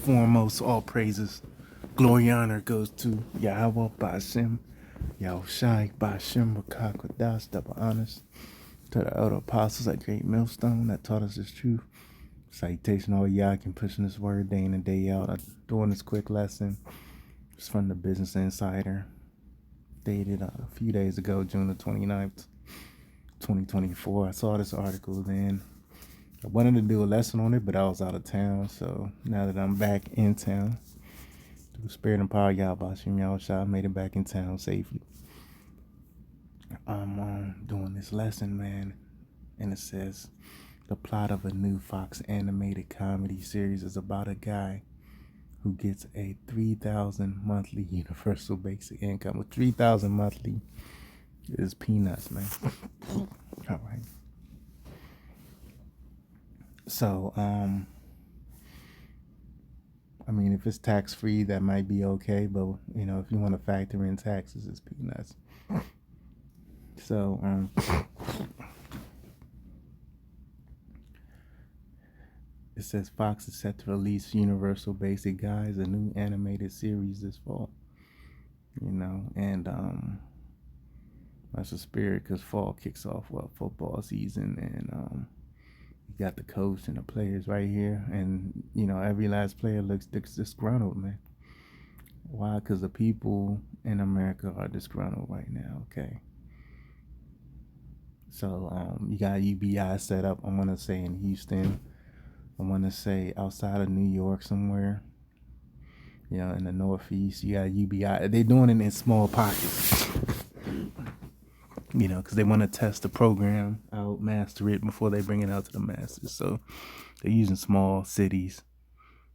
foremost, all praises, glory, honor goes to Yahweh Bashem, Yahushai Bashem, Rakakwadash, double honors to the elder apostles at Great Millstone that taught us this truth. Citation all y'all can pushing this word day in and day out. I'm doing this quick lesson. It's from the Business Insider, dated a few days ago, June the 29th, 2024. I saw this article then. I wanted to do a lesson on it, but I was out of town. So now that I'm back in town, through the spirit and power of Yahweh Shem Yahushua, I made it back in town safely. I'm doing this lesson, man, and it says the plot of a new Fox animated comedy series is about a guy who gets a 3,000 monthly universal basic income. With 3,000 monthly is peanuts, man. All right. So, I mean, if it's tax free, that might be okay. But if you want to factor in taxes, it's peanuts. So, it says Fox is set to release Universal Basic Guys, a new animated series this fall. And that's a spirit because fall kicks off football season, and you got the coach and the players right here, and every last player looks disgruntled, man. Why? Because the people in America are disgruntled right now. Okay. So you got UBI set up. I'm gonna say in Houston. I want to say outside of New York somewhere. In the Northeast, you got UBI. They're doing it in small pockets. Because they want to test the program out, master it before they bring it out to the masses. So they're using small cities,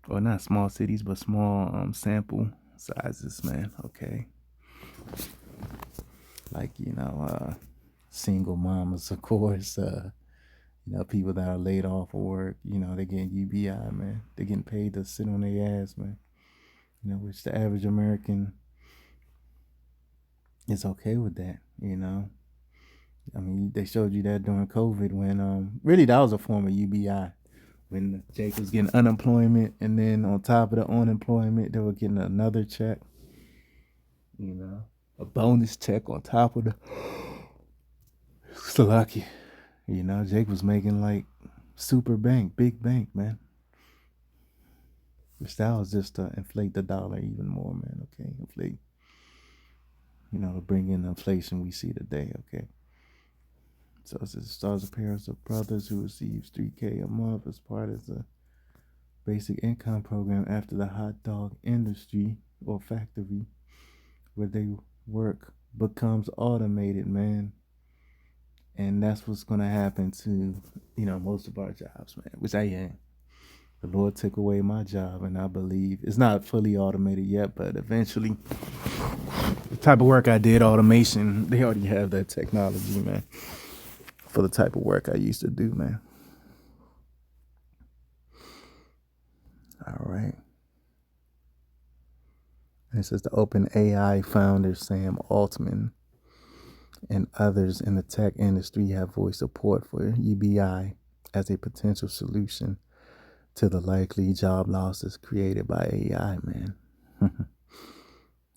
or not small cities, but small sample sizes, man. Okay. Like, single mamas, of course, people that are laid off of work, they're getting UBI, man. They're getting paid to sit on their ass, man. Which the average American is okay with that, I mean, they showed you that during COVID when, really that was a form of UBI. When Jake was getting unemployment, and then on top of the unemployment, they were getting another check, a bonus check on top of the Salaki. Jake was making like super bank, big bank, man. Which that was just to inflate the dollar even more, man. Okay, inflate. To bring in the inflation we see today. Okay. So it stars a pair of brothers who receives $3K a month as part of the basic income program after the hot dog industry or factory where they work becomes automated, man. And that's what's gonna happen to most of our jobs, man. Which I am. The Lord took away my job, and I believe it's not fully automated yet, but eventually, the type of work I did, automation, they already have that technology, man, for the type of work I used to do, man. All right. And it says the OpenAI founder Sam Altman and others in the tech industry have voiced support for UBI as a potential solution to the likely job losses created by AI, man.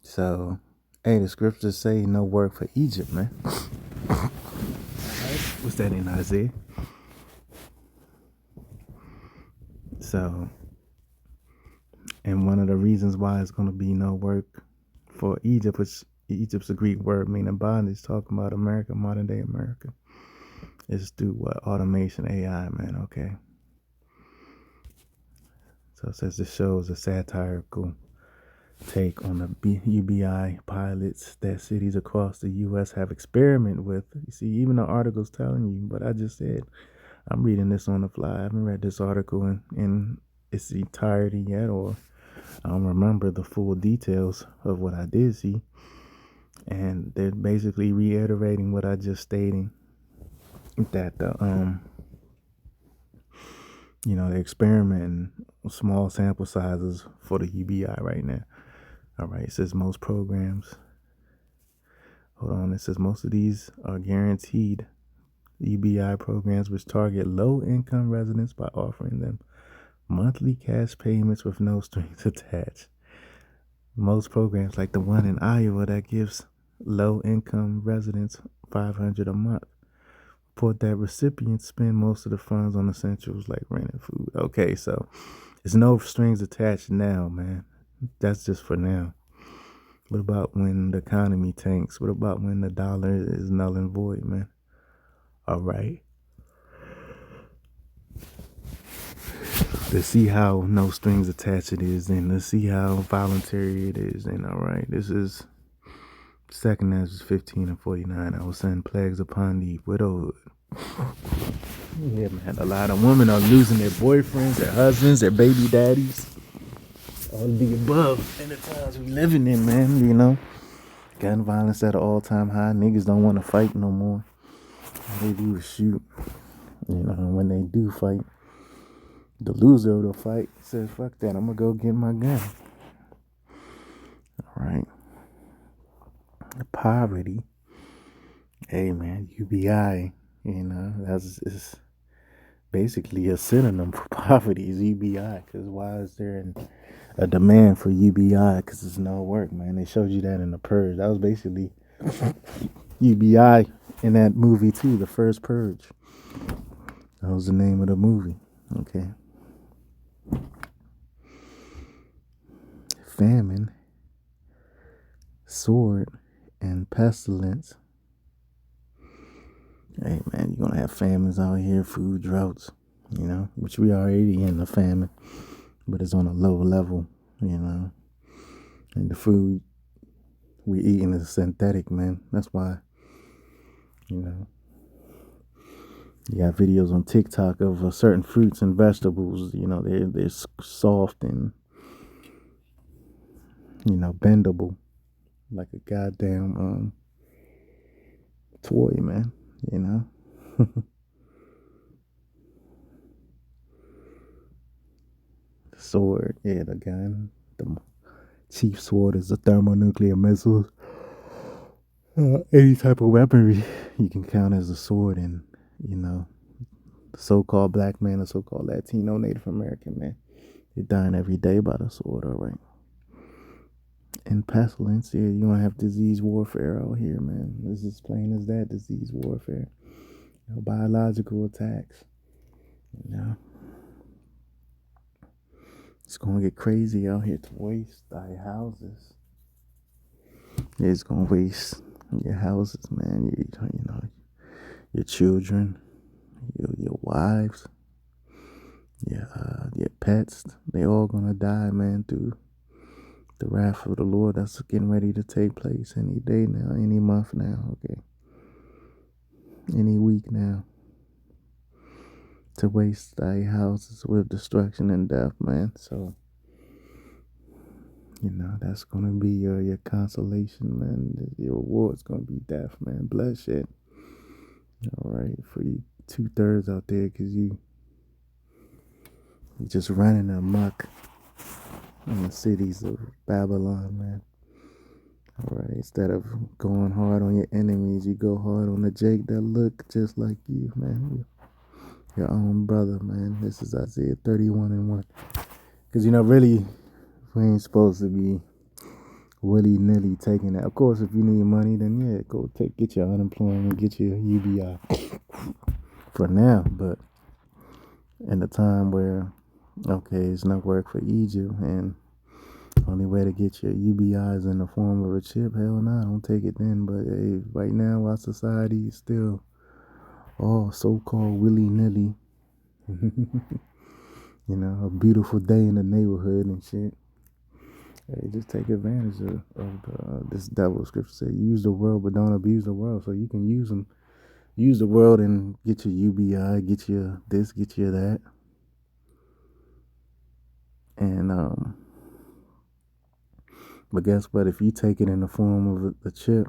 So, hey, the scriptures say no work for Egypt, man. What's that in Isaiah? So, and one of the reasons why it's going to be no work for Egypt, which Egypt's a Greek word meaning bondage, talking about America, modern day America, is through what? Automation, AI, man. Okay. So it says this shows a satirical take on the UBI pilots that cities across the U.S. have experimented with. You see, even the article's telling you, but I just said, I'm reading this on the fly. I haven't read this article in its entirety yet, or I don't remember the full details of what I did see. And they're basically reiterating what I just stated, that the they're experimenting with small sample sizes for the UBI right now. All right, it says most programs. Hold on, it says most of these are guaranteed UBI programs which target low-income residents by offering them Monthly cash payments with no strings attached. Most programs, like the one in Iowa that gives low-income residents $500 a month, report that recipients spend most of the funds on essentials like rent and food. Okay, so there's no strings attached now, man. That's just for now. What about when the economy tanks? What about when the dollar is null and void, man? All right. To see how no strings attached it is, and to see how voluntary it is, and all right, this is second Ezra 15 and 49. I will send plagues upon the widowhood. Yeah, man. A lot of women are losing their boyfriends, their husbands, their baby daddies. All of the above in the times we living in, man. You know, gun violence at an all-time high. Niggas don't want to fight no more. All they do is shoot. You know, when they do fight, the loser of the fight says, "Fuck that! I'm gonna go get my gun." All right. The poverty. Hey, man. UBI. You know, it's basically a synonym for poverty is UBI. Because why is there a demand for UBI? Because it's no work, man. They showed you that in the Purge. That was basically UBI in that movie too, the first Purge. That was the name of the movie. Okay. Famine, sword, and pestilence. Hey, man, you're gonna have famines out here, food droughts, you know, which we already in the famine, but it's on a low level, you know. And the food we eating is synthetic, man. That's why, you know, you got videos on TikTok of certain fruits and vegetables, you know, they're soft and, you know, bendable like a goddamn toy, man, you know. The sword, yeah, the gun, the chief sword is a thermonuclear missile. Any type of weaponry you can count as a sword, and you know, the so-called black man, the so-called Latino, Native American man, they're dying every day by the sword. All right. And pestilence, yeah, you don't have disease warfare out here, man. This is plain as that, disease warfare. You know, biological attacks. You know, it's gonna get crazy out here to waste thy houses. It's gonna waste your houses, man. You know, your children, your wives, your pets. They all gonna die, man, through the wrath of the Lord that's getting ready to take place any day now, any month now, okay, any week now. To waste thy houses with destruction and death, man. So, you know, that's gonna be your consolation, man. Your reward's gonna be death, man. Bloodshed. All right, for you 2/3 out there, cause you just running amok in the cities of Babylon, man. All right, instead of going hard on your enemies, you go hard on the Jake that look just like you, man. Your own brother, man. This is Isaiah 31 and 1. Because, you know, really, we ain't supposed to be willy-nilly taking that. Of course, if you need money, then yeah, go get your unemployment, get your UBI for now. But in the time where, okay, it's not work for Egypt, and only way to get your UBI is in the form of a chip, hell no, don't take it then. But hey, right now, our society is still all so-called willy-nilly. You know, a beautiful day in the neighborhood and shit. Hey, just take advantage of this devil scripture. Say, use the world, but don't abuse the world. So you can use the world and get your UBI, get your this, get your that, and but guess what? If you take it in the form of a chip,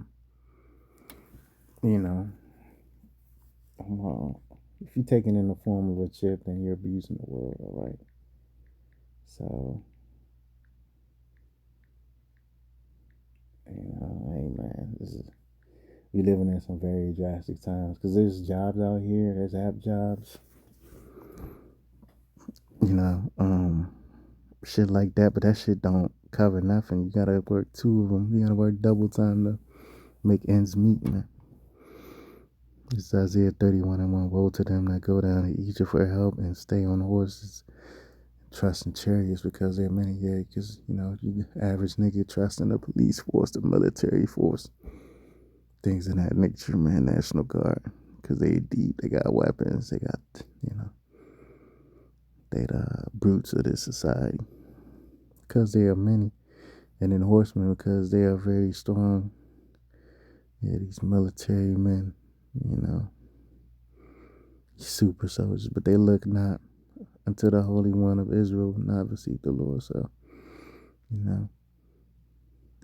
you know, if you take it in the form of a chip, then you're abusing the world. All right. So, you know, hey man, we living in some very drastic times because there's jobs out here. There's app jobs. you know, shit like that. But that shit don't cover nothing. You gotta work two of them. You gotta work double time to make ends meet, man. It's Isaiah 31:1. Woe to them that go down to Egypt for help and stay on horses, trust in chariots because there are many. Yeah, because you average nigga trust in the police force, the military force, things of that nature, man. National Guard, because they deep, they got weapons, they got they the brutes of this society because they are many, and then horsemen because they are very strong. Yeah, these military men, you know, super soldiers, but they look not unto the Holy One of Israel, never seek the Lord. So, you know,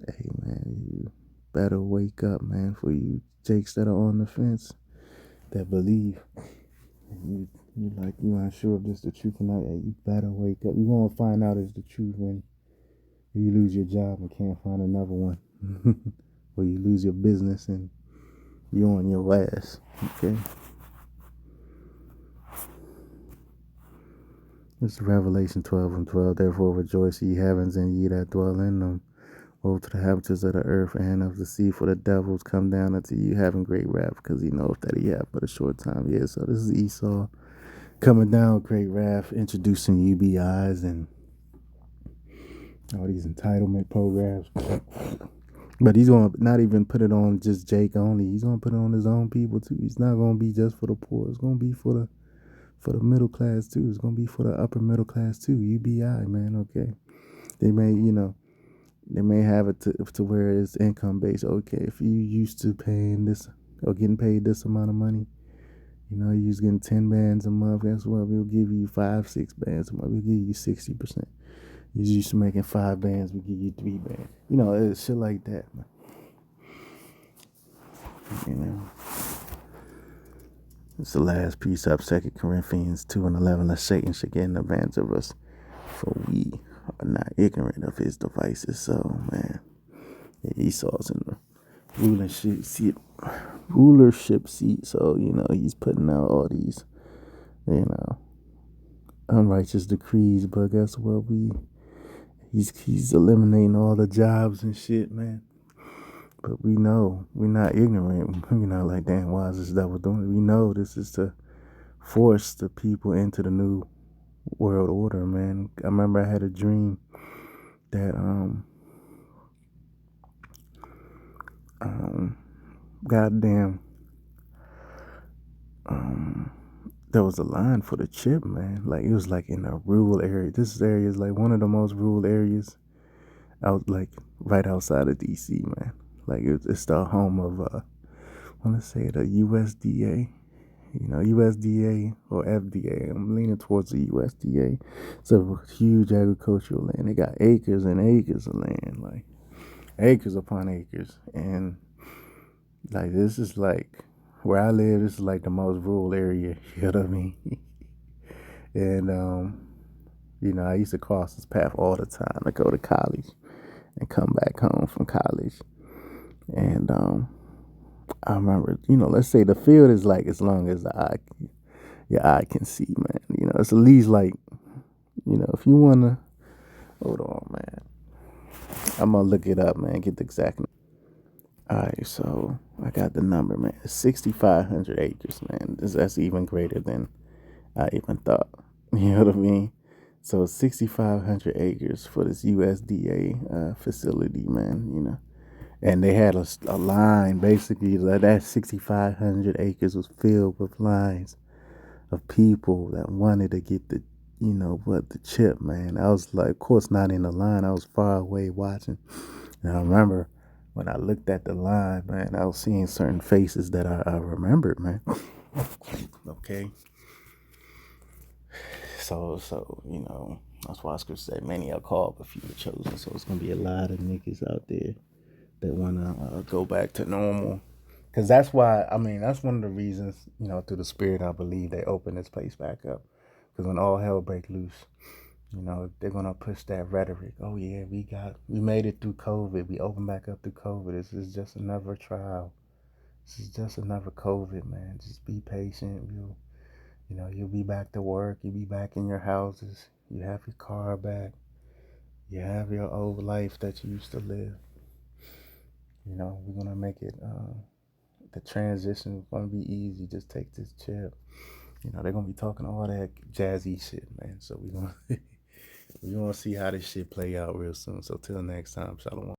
hey man, you better wake up, man, for you jakes that are on the fence that believe. And you like you aren't sure if this is the truth or not. Hey, you better wake up. You won't find out it's the truth when you lose your job and can't find another one. Or you lose your business and you on your ass. Okay. This is Revelation 12:12. Therefore rejoice, ye heavens, and ye that dwell in them. Woe to the inhabitants of the earth and of the sea, for the devils come down unto you having great wrath, because he knoweth that he hath but a short time. Yeah, so this is Esau coming down with great wrath, introducing UBIs and all these entitlement programs. But he's going to not even put it on just Jake only. He's going to put it on his own people too. He's not going to be just for the poor. It's going to be for the middle class too. It's going to be for the upper middle class too. UBI, man. Okay. They may, they may have it to where it's income based. Okay, if you used to paying this or getting paid this amount of money, you was getting 10 bands a month. Guess what? We'll give you 5-6 bands a month. We'll give you 60%. You used to making 5 bands. We give you 3 bands. It's shit like that, man. You know, it's the last precept, 2 Corinthians 2:11. Lest Satan should get in advance of us, for we are not ignorant of his devices. So, man, Esau's in the rulership seat. So, he's putting out all these, unrighteous decrees. But guess what? He's eliminating all the jobs and shit, man. But we know we're not ignorant. We're not like, damn, why is this devil doing it? We know this is to force the people into the new world order, man. I remember I had a dream that goddamn there was a line for the chip, man. Like it was like in a rural area. This area is like one of the most rural areas out, like right outside of DC, man. Like it's the home of I want to say the USDA. USDA or FDA. I'm leaning towards the USDA. It's a huge agricultural land. They got acres and acres of land, like acres upon acres. And like this is like where I live. This is like the most rural area. You know what I mean? And I used to cross this path all the time to go to college and come back home from college. And I remember, let's say the field is like as long as your eye can see, man. It's at least like, if you wanna, hold on, man. I'm gonna look it up, man. Get the exact number. All right, so I got the number, man. It's 6,500 acres, man. That's even greater than I even thought. You know what I mean? So 6,500 acres for this USDA facility, man. And they had a line, basically, that 6,500 acres was filled with lines of people that wanted to get the chip, man. I was like, of course, not in the line. I was far away watching. And I remember when I looked at the line, man, I was seeing certain faces that I remembered, man. Okay. So, that's why Scripture said many are called, but few are chosen. So it's going to be a lot of niggas out there that want to go back to normal. Because that's why, that's one of the reasons, through the Spirit, I believe they open this place back up. Because when all hell break loose, they're going to push that rhetoric. Oh, yeah, we made it through COVID. We opened back up through COVID. This is just another trial. This is just another COVID, man. Just be patient. You'll be back to work. You'll be back in your houses. You have your car back. You have your old life that you used to live. You know, we're gonna make it. The transition is gonna be easy. Just take this chip. You know, they're gonna be talking all that jazzy shit, man. So we gonna we gonna see how this shit play out real soon. So till next time, shalom.